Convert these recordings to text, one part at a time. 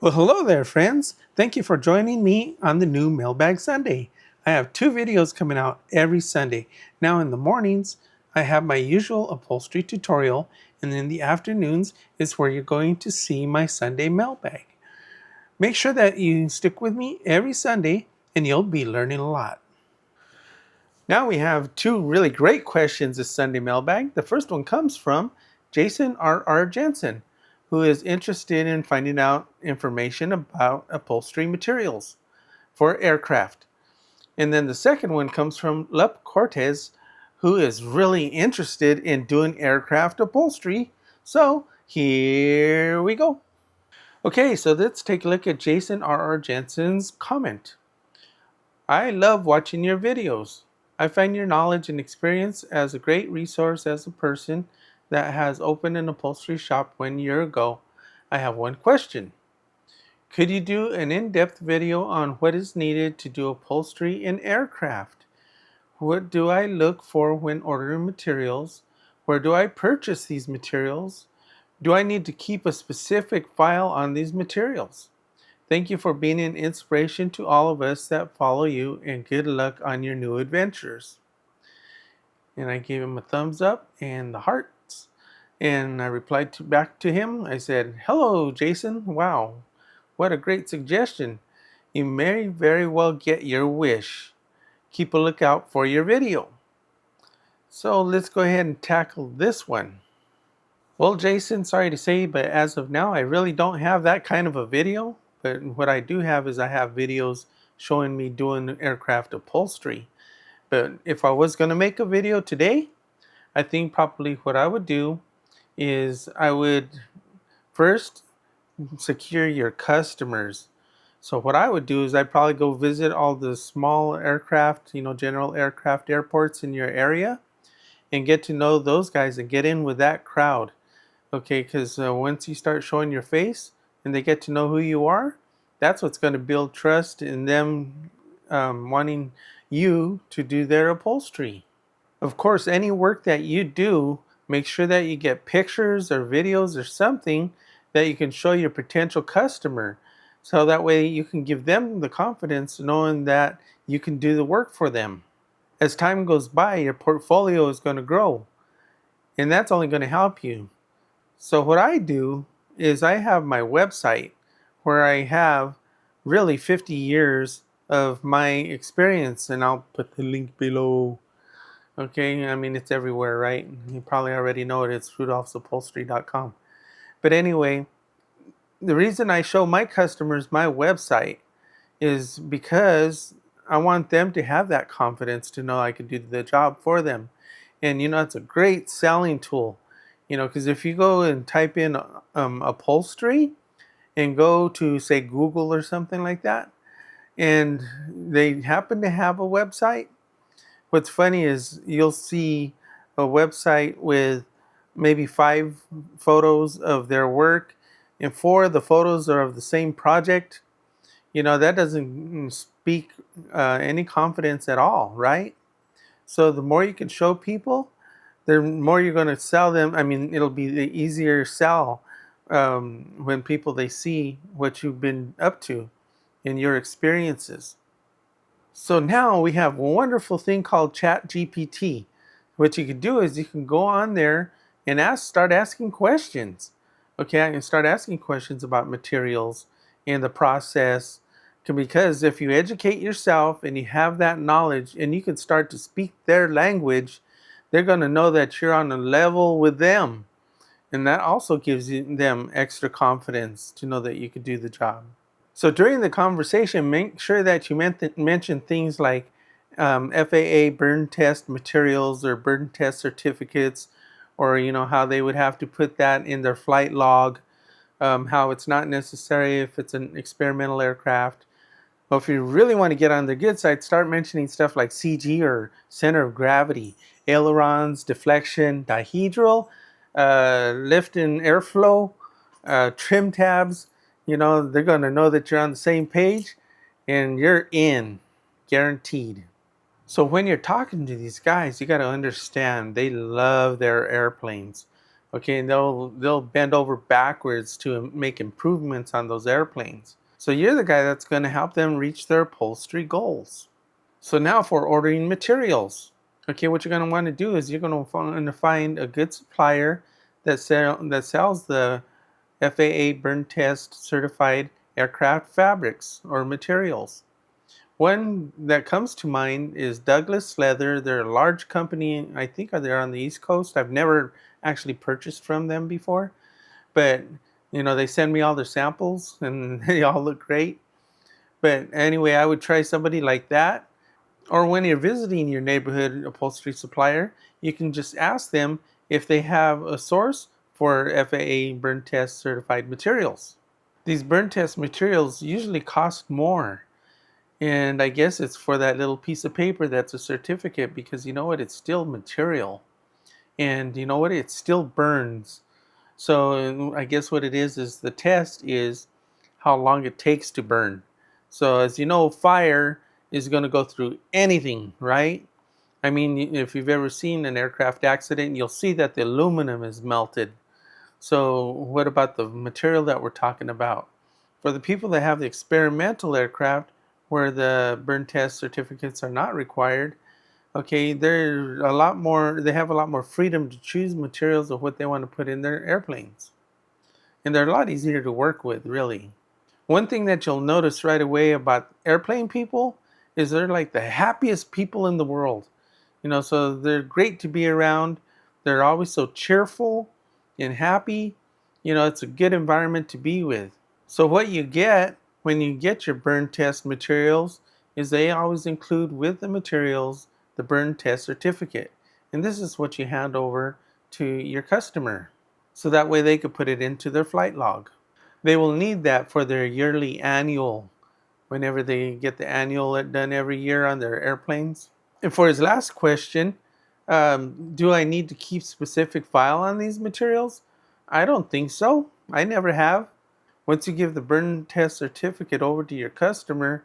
Well, hello there, friends. Thank you for joining me on the new Mailbag Sunday. I have two videos coming out every Sunday. Now, in the mornings, I have my usual upholstery tutorial, and in the afternoons is where you're going to see my Sunday mailbag. Make sure that you stick with me every Sunday, and you'll be learning a lot. Now we have two really great questions this Sunday mailbag. The first one comes from Jason R. Jensen, who is interested in finding out information about upholstery materials for aircraft. And then the second one comes from Lupe Cortes, who is really interested in doing aircraft upholstery. So here we go. Okay, so let's take a look at Jason R. Jensen's comment. I love watching your videos. I find your knowledge and experience as a great resource as a person that has opened an upholstery shop 1 year ago. I have one question. Could you do an in-depth video on what is needed to do upholstery in aircraft? What do I look for when ordering materials? Where do I purchase these materials? Do I need to keep a specific file on these materials? Thank you for being an inspiration to all of us that follow you, and good luck on your new adventures. And I gave him a thumbs up and the hearts. And I replied back to him. I said, "Hello, Jason. Wow, what a great suggestion. You may very well get your wish. Keep a lookout for your video." So let's go ahead and tackle this one. Well, Jason, sorry to say, but as of now, I really don't have that kind of a video. But what I do have is I have videos showing me doing aircraft upholstery. But if I was going to make a video today, I think probably what I would do is I would first secure your customers. So what I would do is I'd probably go visit all the small aircraft, general aircraft airports in your area and get to know those guys and get in with that crowd. Okay, because once you start showing your face and they get to know who you are, that's what's going to build trust in them wanting you to do their upholstery. Of course, any work that you do, make sure that you get pictures or videos or something that you can show your potential customer. So that way you can give them the confidence knowing that you can do the work for them. As time goes by, your portfolio is going to grow, and that's only going to help you. So what I do is I have my website where I have really 50 years of my experience, and I'll put the link below. Okay, I mean, it's everywhere, right? You probably already know it. It's rudolphsupholstery.com. But anyway, the reason I show my customers my website is because I want them to have that confidence to know I can do the job for them. And it's a great selling tool. Because if you go and type in upholstery and go to, say, Google or something like that, and they happen to have a website, what's funny is you'll see a website with maybe 5 photos of their work, and 4 of the photos are of the same project. That doesn't speak any confidence at all, right? So the more you can show people, the more you're going to sell them. I mean, it'll be the easier sell when people they see what you've been up to in your experiences. So now we have a wonderful thing called Chat GPT. What you can do is you can go on there and start asking questions. Okay, I can start asking questions about materials and the process. Because if you educate yourself and you have that knowledge and you can start to speak their language, they're going to know that you're on a level with them. And that also gives them extra confidence to know that you could do the job. So during the conversation, make sure that you mention things like FAA burn test materials or burn test certificates, or how they would have to put that in their flight log, how it's not necessary if it's an experimental aircraft. Well, if you really want to get on the good side, start mentioning stuff like CG or center of gravity, ailerons, deflection, dihedral, lift and airflow, trim tabs. They're going to know that you're on the same page and you're in, guaranteed. So when you're talking to these guys, you got to understand they love their airplanes. Okay, and they'll bend over backwards to make improvements on those airplanes. So you're the guy that's going to help them reach their upholstery goals. So now for ordering materials. Okay, what you're going to want to do is you're going to find a good supplier that sells the FAA burn test certified aircraft fabrics or materials. One that comes to mind is Douglas Leather. They're a large company. I think they're on the East Coast. I've never actually purchased from them before, but they send me all their samples and they all look great. But anyway, I would try somebody like that. Or when you're visiting your neighborhood upholstery supplier, you can just ask them if they have a source for FAA burn test certified materials. These burn test materials usually cost more. And I guess it's for that little piece of paper that's a certificate, because you know what? It's still material. And you know what? It still burns. So I guess what it is the test is how long it takes to burn. So as you know, fire is going to go through anything, right? I mean, if you've ever seen an aircraft accident, you'll see that the aluminum is melted. So what about the material that we're talking about? For the people that have the experimental aircraft where the burn test certificates are not required, okay, they have a lot more freedom to choose materials of what they want to put in their airplanes. And they're a lot easier to work with, really. One thing that you'll notice right away about airplane people is they're like the happiest people in the world. So they're great to be around. They're always so cheerful and happy. It's a good environment to be with. So what you get when you get your burn test materials is they always include with the materials the burn test certificate. And this is what you hand over to your customer. So that way they could put it into their flight log. They will need that for their yearly annual, whenever they get the annual done every year on their airplanes. And for his last question, do I need to keep specific file on these materials? I don't think so. I never have. Once you give the burn test certificate over to your customer,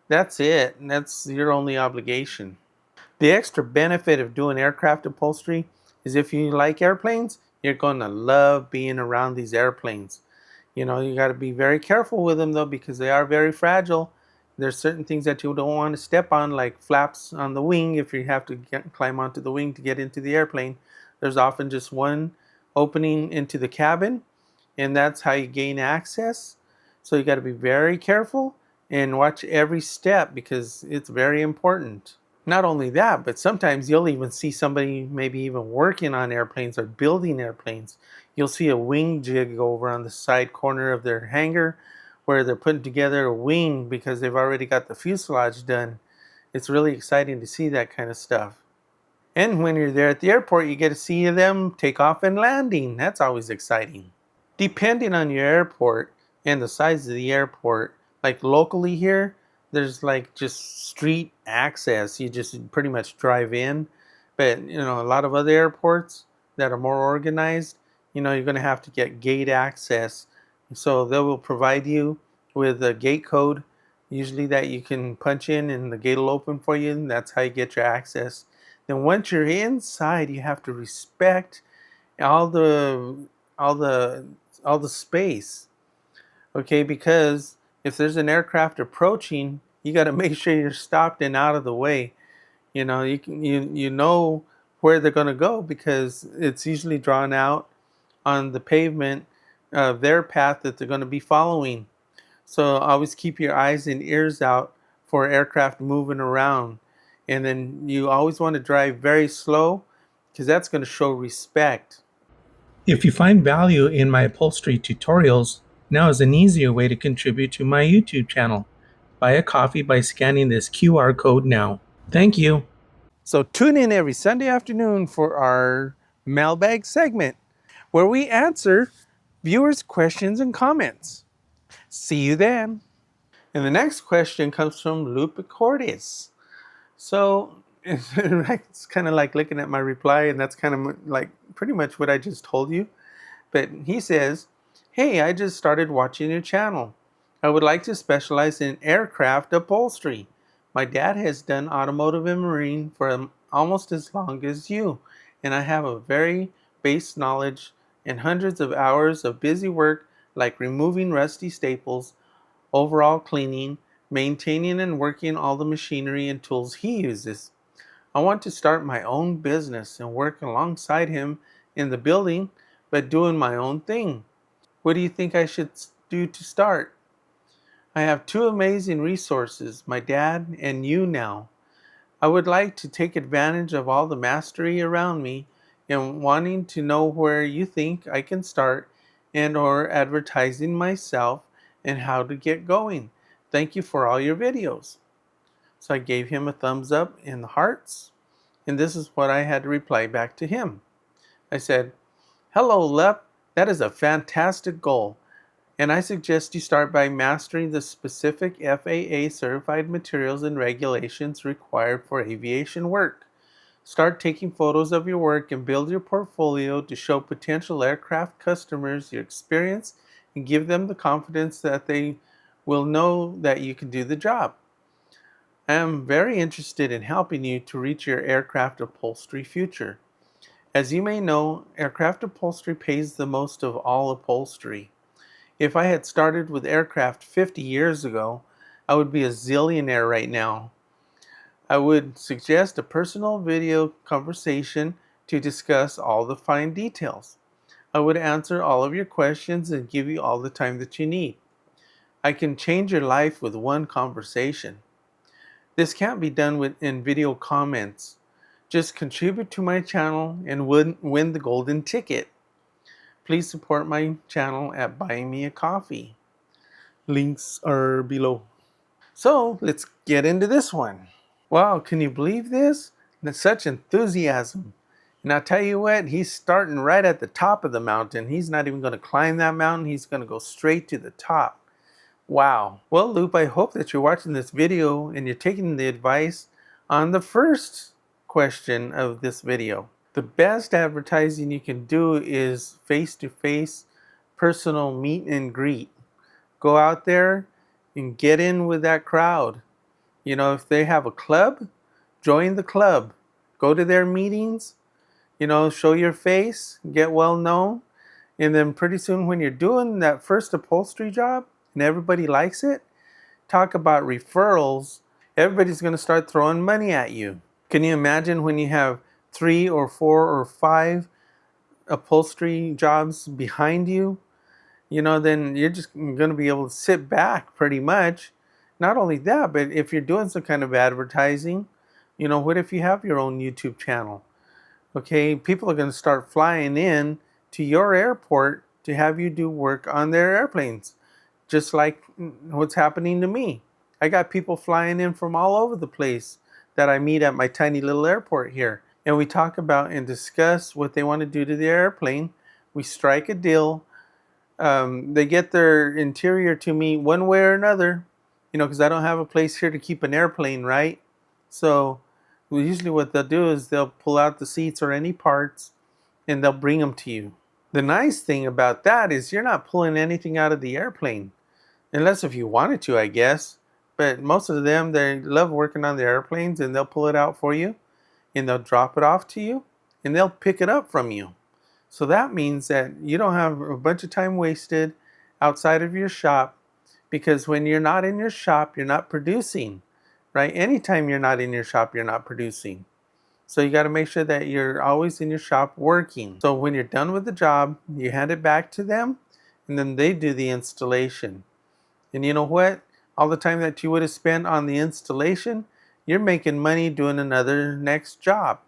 that's it, and that's your only obligation. The extra benefit of doing aircraft upholstery is if you like airplanes, you're going to love being around these airplanes. You got to be very careful with them though, because they are very fragile. There's certain things that you don't want to step on, like flaps on the wing. If you have to climb onto the wing to get into the airplane, there's often just one opening into the cabin, and that's how you gain access. So you got to be very careful and watch every step, because it's very important. Not only that, but sometimes you'll even see somebody maybe even working on airplanes or building airplanes. You'll see a wing jig over on the side corner of their hangar where they're putting together a wing because they've already got the fuselage done. It's really exciting to see that kind of stuff. And when you're there at the airport, you get to see them take off and landing. That's always exciting. Depending on your airport and the size of the airport, like locally here, there's like just street access. You just pretty much drive in. But a lot of other airports that are more organized, you're going to have to get gate access. So they will provide you with a gate code, usually that you can punch in and the gate will open for you, and that's how you get your access. Then once you're inside, you have to respect all the all the all the space, okay? Because if there's an aircraft approaching, you got to make sure you're stopped and out of the way. You know where they're going to go, because it's usually drawn out on the pavement of their path that they're going to be following. So always keep your eyes and ears out for aircraft moving around. And then you always want to drive very slow, because that's going to show respect. If you find value in my upholstery tutorials, now is an easier way to contribute to my YouTube channel. Buy a coffee by scanning this QR code now. Thank you. So tune in every Sunday afternoon for our mailbag segment, where we answer viewers' questions and comments. See you then. And the next question comes from Lupe Cortes. So it's kind of like looking at my reply, and that's kind of like pretty much what I just told you. But he says, "Hey, I just started watching your channel. I would like to specialize in aircraft upholstery. My dad has done automotive and marine for almost as long as you, and I have a very base knowledge and hundreds of hours of busy work like removing rusty staples, overall cleaning, maintaining and working all the machinery and tools he uses. I want to start my own business and work alongside him in the building, but doing my own thing. What do you think I should do to start? I have two amazing resources, my dad and you now. I would like to take advantage of all the mastery around me and wanting to know where you think I can start and or advertising myself and how to get going. Thank you for all your videos. So I gave him a thumbs up in the hearts, and this is what I had to reply back to him. I said, "Hello, Lep. That is a fantastic goal, and I suggest you start by mastering the specific FAA certified materials and regulations required for aviation work. Start taking photos of your work and build your portfolio to show potential aircraft customers your experience and give them the confidence that they will know that you can do the job. I am very interested in helping you to reach your aircraft upholstery future. As you may know, aircraft upholstery pays the most of all upholstery. If I had started with aircraft 50 years ago, I would be a zillionaire right now. I would suggest a personal video conversation to discuss all the fine details. I would answer all of your questions and give you all the time that you need. I can change your life with one conversation. This can't be done in video comments. Just contribute to my channel and win the golden ticket. Please support my channel at buying me a coffee. Links are below." So let's get into this one. Wow, can you believe this? That's such enthusiasm. And I'll tell you what, he's starting right at the top of the mountain. He's not even going to climb that mountain. He's going to go straight to the top. Wow. Well, Lupe, I hope that you're watching this video and you're taking the advice on the first question of this video. The best advertising you can do is face-to-face personal meet and greet. Go out there and get in with that crowd. You know, if they have a club, join the club. Go to their meetings, show your face, get well known. And then pretty soon when you're doing that first upholstery job and everybody likes it, talk about referrals, everybody's going to start throwing money at you. Can you imagine when you have 3 or 4 or 5 upholstery jobs behind you? Then you're just going to be able to sit back pretty much. Not only that, but if you're doing some kind of advertising, what if you have your own YouTube channel? Okay, people are going to start flying in to your airport to have you do work on their airplanes, just like what's happening to me. I got people flying in from all over the place that I meet at my tiny little airport here. And we talk about and discuss what they want to do to the airplane. We strike a deal. They get their interior to me one way or another, because I don't have a place here to keep an airplane, right? So usually what they'll do is they'll pull out the seats or any parts and they'll bring them to you. The nice thing about that is you're not pulling anything out of the airplane, unless if you wanted to, I guess. But most of them, they love working on the airplanes and they'll pull it out for you and they'll drop it off to you and they'll pick it up from you. So that means that you don't have a bunch of time wasted outside of your shop, because when you're not in your shop, you're not producing, right? Anytime you're not in your shop, you're not producing. So you got to make sure that you're always in your shop working. So when you're done with the job, you hand it back to them and then they do the installation. And you know what? All the time that you would have spent on the installation, you're making money doing another next job.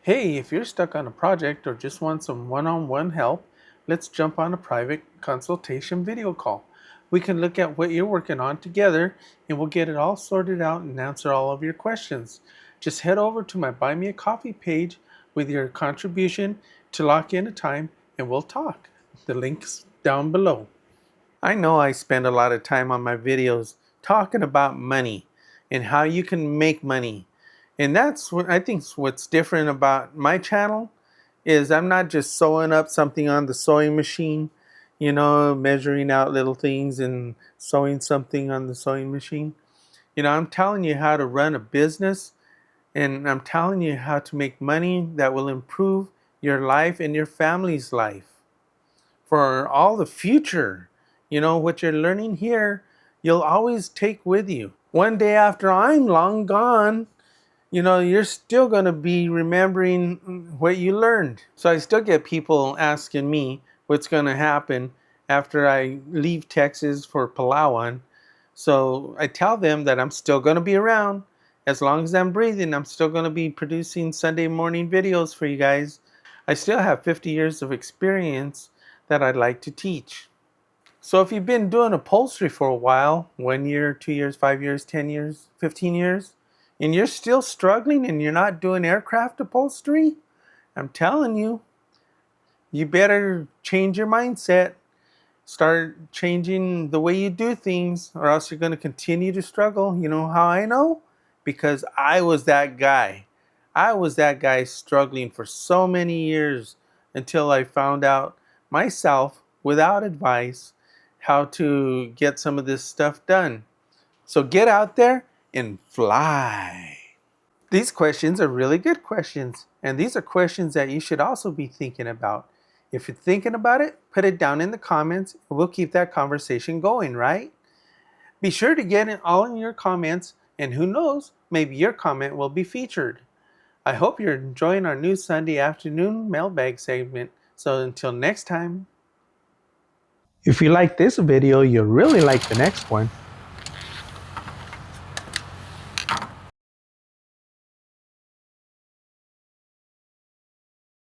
Hey, if you're stuck on a project or just want some one-on-one help, let's jump on a private consultation video call. We can look at what you're working on together and we'll get it all sorted out and answer all of your questions. Just head over to my Buy Me a Coffee page with your contribution to lock in a time and we'll talk. The link's down below. I know I spend a lot of time on my videos talking about money and how you can make money. And that's what I think what's different about my channel is I'm not just sewing up something on the sewing machine, measuring out little things and sewing something on the sewing machine. I'm telling you how to run a business and I'm telling you how to make money that will improve your life and your family's life. for all the future. You know, what you're learning here, you'll always take with you. One day after I'm long gone, you know, you're still going to be remembering what you learned. So I still get people asking me what's going to happen after I leave Texas for Palawan. So I tell them that I'm still going to be around. As long as I'm breathing, I'm still going to be producing Sunday morning videos for you guys. I still have 50 years of experience that I'd like to teach. So if you've been doing upholstery for a while, 1 year, 2 years, 5 years, 10 years, 15 years, and you're still struggling and you're not doing aircraft upholstery, I'm telling you, you better change your mindset. Start changing the way you do things, or else you're going to continue to struggle. You know how I know? Because I was that guy. I was that guy struggling for so many years until I found out myself, without advice, how to get some of this stuff done. So get out there and fly. These questions are really good questions, and these are questions that you should also be thinking about. If you're thinking about it, put it down in the comments, and we'll keep that conversation going, right? Be sure to get it all in your comments, and who knows, maybe your comment will be featured. I hope you're enjoying our new Sunday afternoon mailbag segment. So until next time. If you like this video, you'll really like the next one.